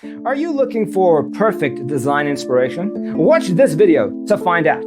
Are you looking for perfect design inspiration? Watch this video to find out.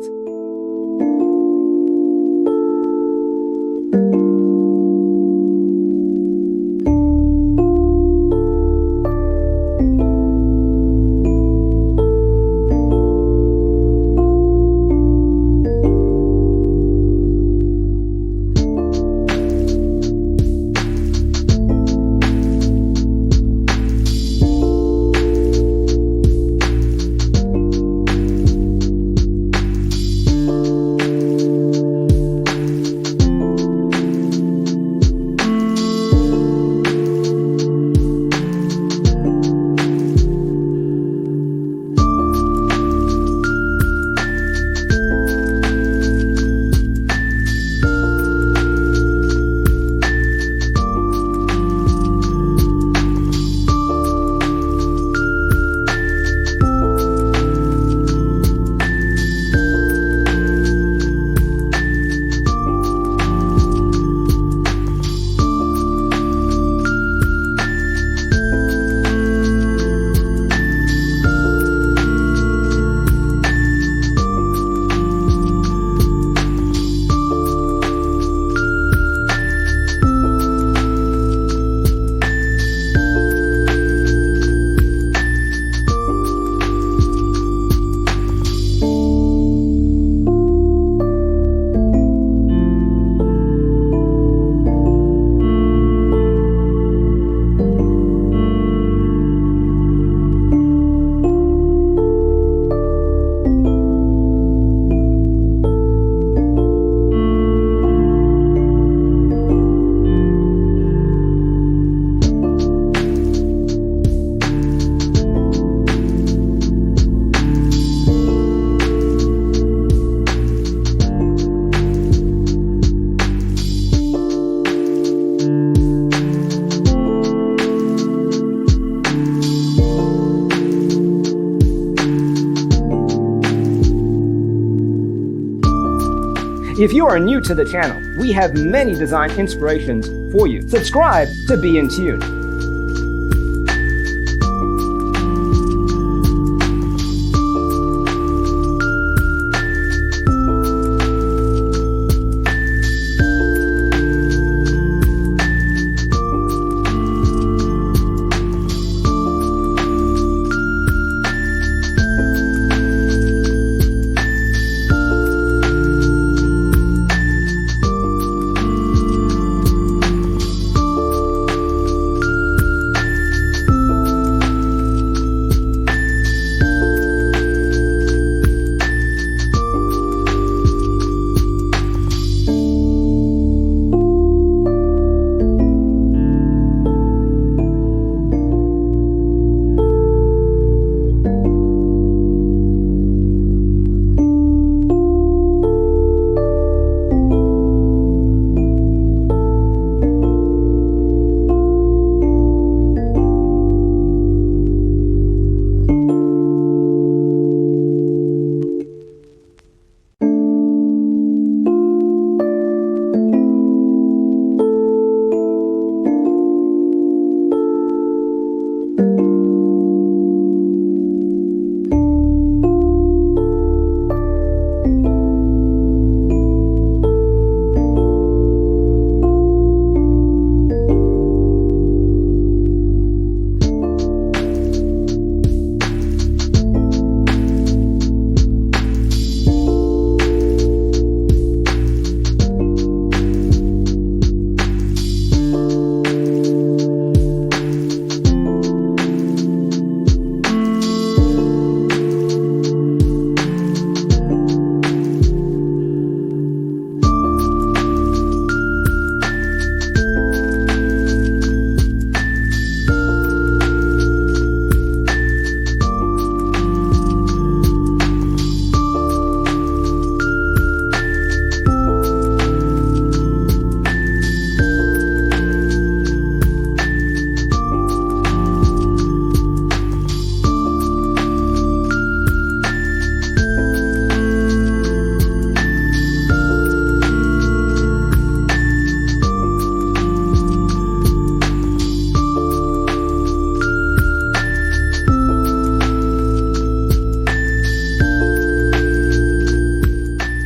If you are new to the channel, we have many design inspirations for you. Subscribe to be in tune.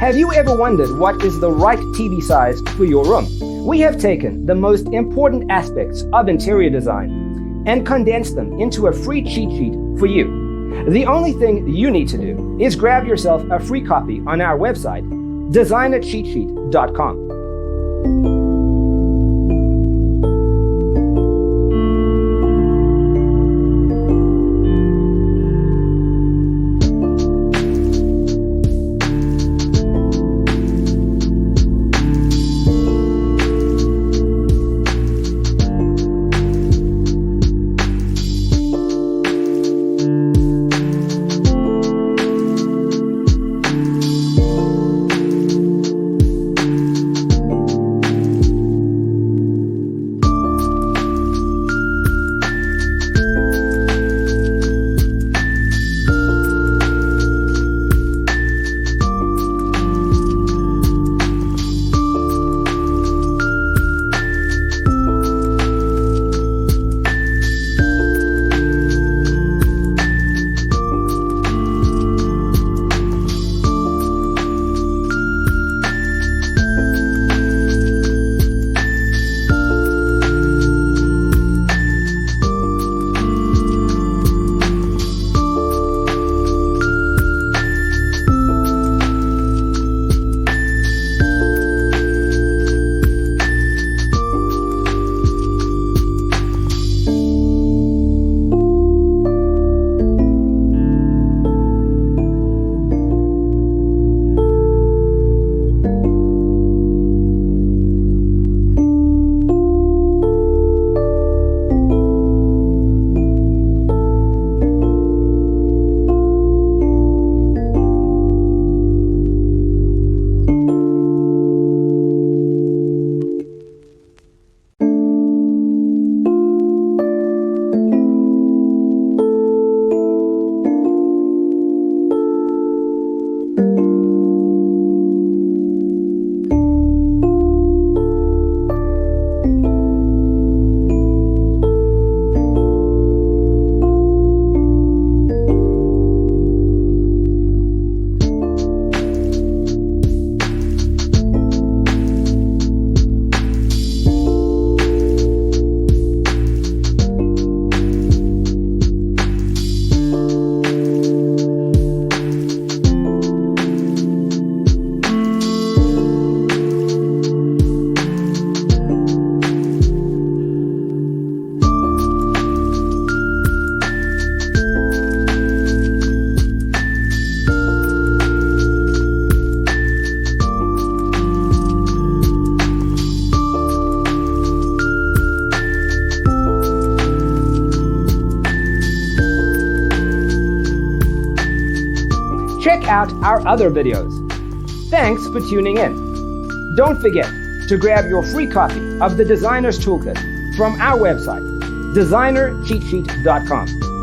Have you ever wondered what is the right TV size for your room? We have taken the most important aspects of interior design and condensed them into a free cheat sheet for you. The only thing you need to do is grab yourself a free copy on our website, designercheatsheet.com. Check out our other videos. Thanks for tuning in. Don't forget to grab your free copy of the Designer's Toolkit from our website, designercheatsheet.com.